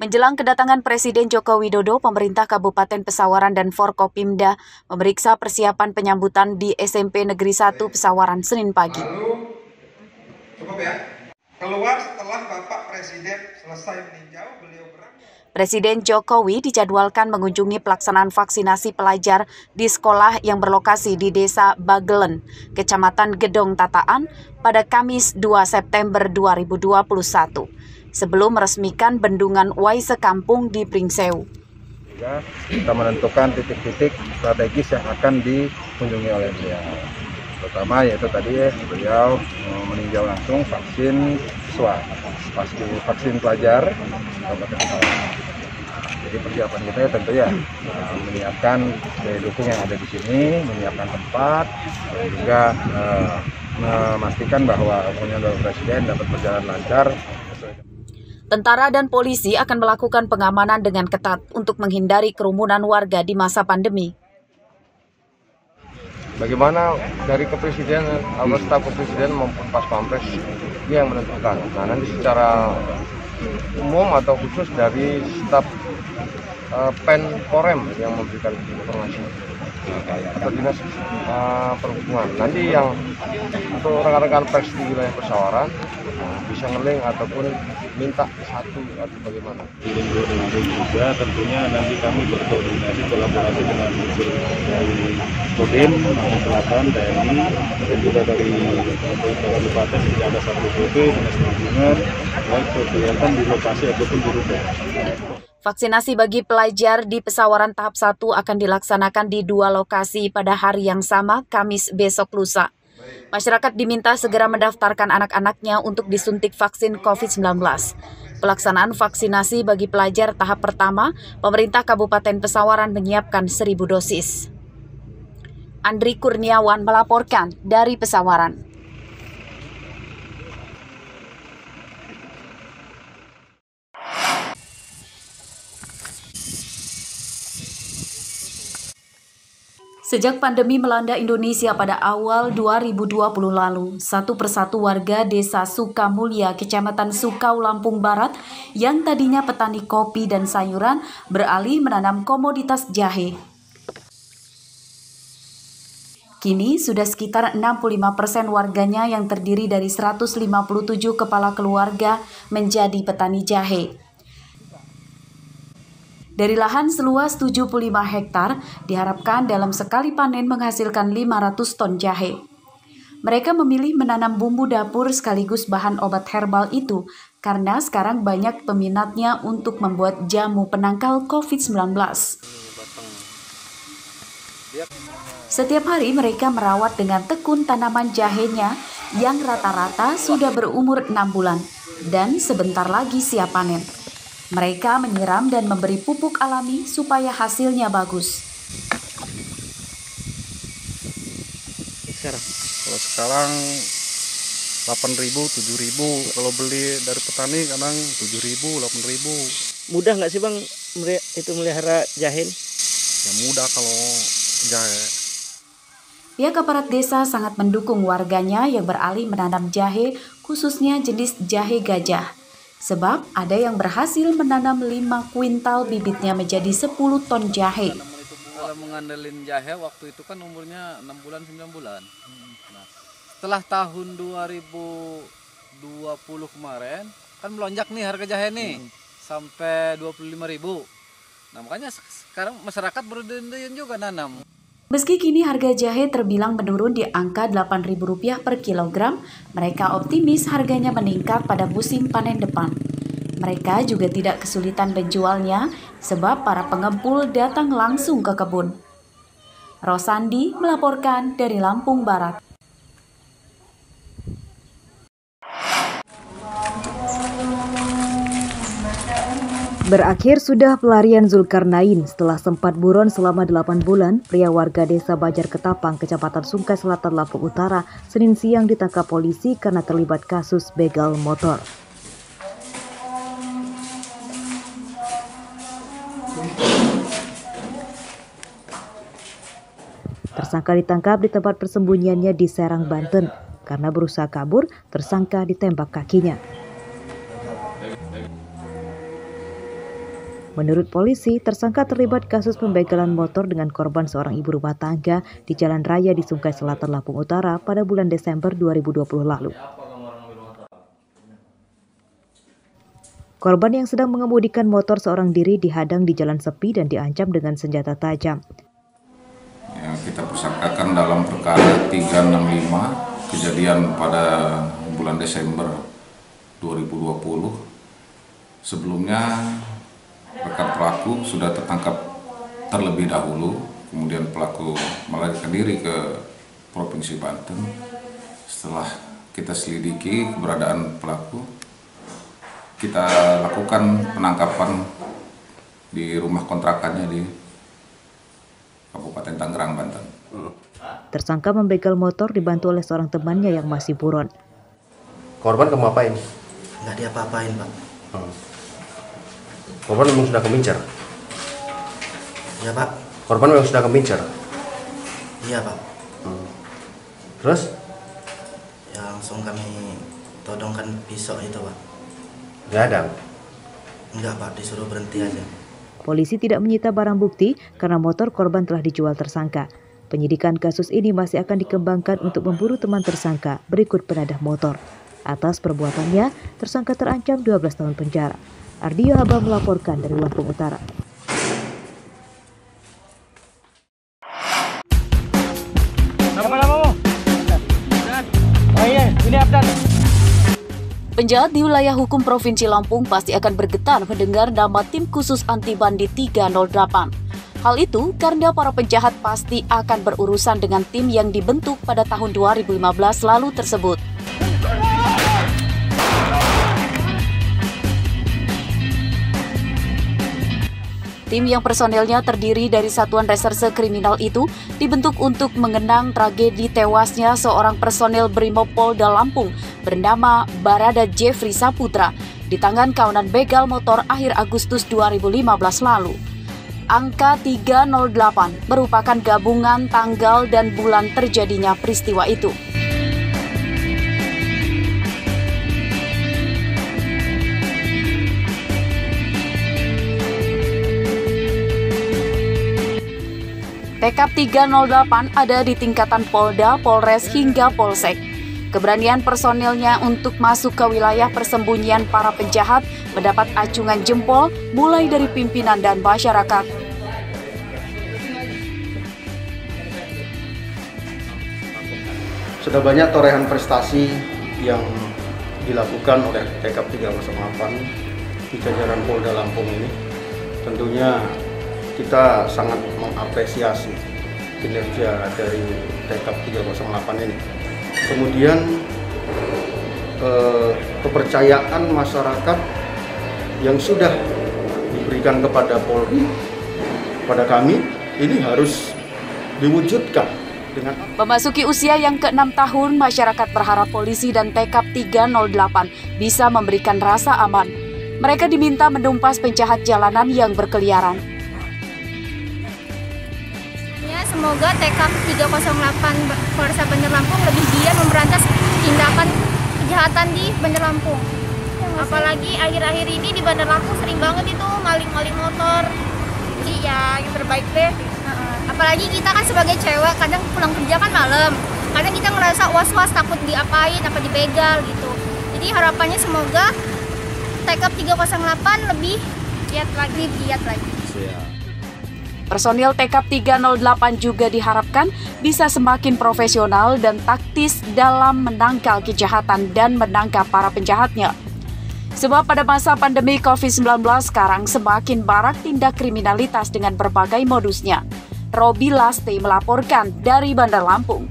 Menjelang kedatangan Presiden Joko Widodo, pemerintah Kabupaten Pesawaran dan Forkopimda memeriksa persiapan penyambutan di SMP Negeri 1 Pesawaran Senin pagi. Lalu, cukup ya, keluar setelah Bapak Presiden selesai meninjau, beliau Presiden Jokowi dijadwalkan mengunjungi pelaksanaan vaksinasi pelajar di sekolah yang berlokasi di Desa Bagelen, Kecamatan Gedong Tataan pada Kamis 2 September 2021, sebelum meresmikan bendungan Waise Kampung di Pringsewu. Kita menentukan titik-titik strategis yang akan dikunjungi oleh beliau. Pertama yaitu tadi beliau meninjau langsung vaksin siswa, vaksin pelajar Kabupaten Pesawaran. Jadi persiapan kita ya tentu ya menyiapkan daya dukung yang ada di sini, menyiapkan tempat, dan juga memastikan bahwa pemilihan Presiden dapat berjalan lancar. Tentara dan polisi akan melakukan pengamanan dengan ketat untuk menghindari kerumunan warga di masa pandemi. Bagaimana dari kepresidenan, staf kepresiden maupun pas pampres ini yang menentukan. Nah nanti secara umum atau khusus dari staf Penporem yang memberikan informasi atau dinas perhubungan. Nanti yang untuk rekan-rekan pers di wilayah Pesawaran bisa nge-link ataupun minta satu atau bagaimana. Juga tentunya nanti kami berkoordinasi kolaborasi dengan unsur dari Kodim, Selatan, TNI, dan juga dari kabupaten tidak ada satu PP, dinas perhubungan, baik kegiatan di lokasi ataupun di rute. Vaksinasi bagi pelajar di Pesawaran tahap 1 akan dilaksanakan di 2 lokasi pada hari yang sama, Kamis besok lusa. Masyarakat diminta segera mendaftarkan anak-anaknya untuk disuntik vaksin COVID-19. Pelaksanaan vaksinasi bagi pelajar tahap pertama, pemerintah Kabupaten Pesawaran menyiapkan 1.000 dosis. Andri Kurniawan melaporkan dari Pesawaran. Sejak pandemi melanda Indonesia pada awal 2020 lalu, satu persatu warga Desa Sukamulya, Kecamatan Sukau, Lampung Barat, yang tadinya petani kopi dan sayuran, beralih menanam komoditas jahe. Kini sudah sekitar 65% warganya yang terdiri dari 157 kepala keluarga menjadi petani jahe. Dari lahan seluas 75 hektar, diharapkan dalam sekali panen menghasilkan 500 ton jahe. Mereka memilih menanam bumbu dapur sekaligus bahan obat herbal itu karena sekarang banyak peminatnya untuk membuat jamu penangkal COVID-19. Setiap hari mereka merawat dengan tekun tanaman jahenya yang rata-rata sudah berumur 6 bulan dan sebentar lagi siap panen. Mereka menyiram dan memberi pupuk alami supaya hasilnya bagus. Kalau sekarang 8.000, 7.000. Kalau beli dari petani kadang 7.000, 8.000. Mudah nggak sih Bang itu melihara jahe? Ya mudah kalau jahe. Pihak aparat desa sangat mendukung warganya yang beralih menanam jahe, khususnya jenis jahe gajah. Sebab ada yang berhasil menanam 5 kuintal bibitnya menjadi 10 ton jahe. Kalau mengandelin jahe waktu itu kan umurnya 6 bulan, 9 bulan. Nah, setelah tahun 2020 kemarin, kan melonjak nih harga jahe nih, sampai 25.000. Nah makanya sekarang masyarakat berdendam juga nanam. Meski kini harga jahe terbilang menurun di angka Rp8.000 per kilogram, mereka optimis harganya meningkat pada musim panen depan. Mereka juga tidak kesulitan menjualnya sebab para pengepul datang langsung ke kebun. Rosandi melaporkan dari Lampung Barat. Berakhir sudah pelarian Zulkarnain setelah sempat buron selama 8 bulan, pria warga desa Bajar Ketapang, Kecamatan Sungkai Selatan, Lampung Utara, Senin siang ditangkap polisi karena terlibat kasus begal motor. Tersangka ditangkap di tempat persembunyiannya di Serang, Banten. Karena berusaha kabur, tersangka ditembak kakinya. Menurut polisi, tersangka terlibat kasus pembegalan motor dengan korban seorang ibu rumah tangga di jalan raya di Sungkai Selatan, Lampung Utara pada bulan Desember 2020 lalu. Korban yang sedang mengemudikan motor seorang diri dihadang di jalan sepi dan diancam dengan senjata tajam. Ya, kita persangkakan dalam perkara 365 kejadian pada bulan Desember 2020. Sebelumnya rekan pelaku sudah tertangkap terlebih dahulu, kemudian pelaku melarikan diri ke Provinsi Banten. Setelah kita selidiki keberadaan pelaku, kita lakukan penangkapan di rumah kontrakannya di Kabupaten Tangerang, Banten. Tersangka membegal motor dibantu oleh seorang temannya yang masih buron. Korban kamu apain? Nggak diapa-apain, Pak. Korban memang sudah kemincar? Ya, Pak. Korban memang sudah kemincar? Iya, Pak. Terus? Ya, langsung kami todongkan pisau itu, Pak. Diadang? Enggak, Pak. Disuruh berhenti aja. Polisi tidak menyita barang bukti karena motor korban telah dijual tersangka. Penyidikan kasus ini masih akan dikembangkan untuk memburu teman tersangka berikut penadah motor. Atas perbuatannya, tersangka terancam 12 tahun penjara. Ardio Haba melaporkan dari Lampung Utara. Penjahat di wilayah hukum Provinsi Lampung pasti akan bergetar mendengar nama tim khusus anti bandit 308. Hal itu karena para penjahat pasti akan berurusan dengan tim yang dibentuk pada tahun 2015 lalu tersebut. Tim yang personelnya terdiri dari Satuan Reserse Kriminal itu dibentuk untuk mengenang tragedi tewasnya seorang personel Brimopolda Lampung bernama Barada Jeffrey Saputra di tangan kawanan begal motor akhir Agustus 2015 lalu. Angka 308 merupakan gabungan tanggal dan bulan terjadinya peristiwa itu. Tekap 308 ada di tingkatan Polda, Polres, hingga Polsek. Keberanian personilnya untuk masuk ke wilayah persembunyian para penjahat mendapat acungan jempol mulai dari pimpinan dan masyarakat. Sudah banyak torehan prestasi yang dilakukan oleh Tekap 308 di jajaran Polda Lampung ini. Tentunya kita sangat mengapresiasi kinerja dari Tekap 308 ini. Kemudian kepercayaan masyarakat yang sudah diberikan kepada Polri, pada kami, ini harus diwujudkan. Memasuki usia yang ke-6 tahun, masyarakat berharap polisi dan Tekap 308 bisa memberikan rasa aman. Mereka diminta menumpas penjahat jalanan yang berkeliaran. Semoga Tekap 308 Polres Bandar Lampung lebih giat memberantas tindakan kejahatan di Bandar Lampung. Apalagi akhir-akhir ini di Bandar Lampung sering banget itu maling-maling motor. Jadi ya yang terbaik deh. Apalagi kita kan sebagai cewek kadang pulang kerja kan malam. Kadang kita ngerasa was-was takut diapain, apa dibegal gitu. Jadi harapannya semoga Tekap 308 lebih giat lagi. Personil Tekap 308 juga diharapkan bisa semakin profesional dan taktis dalam menangkal kejahatan dan menangkap para penjahatnya. Sebab pada masa pandemi COVID-19 sekarang semakin marak tindak kriminalitas dengan berbagai modusnya. Robi Laste melaporkan dari Bandar Lampung.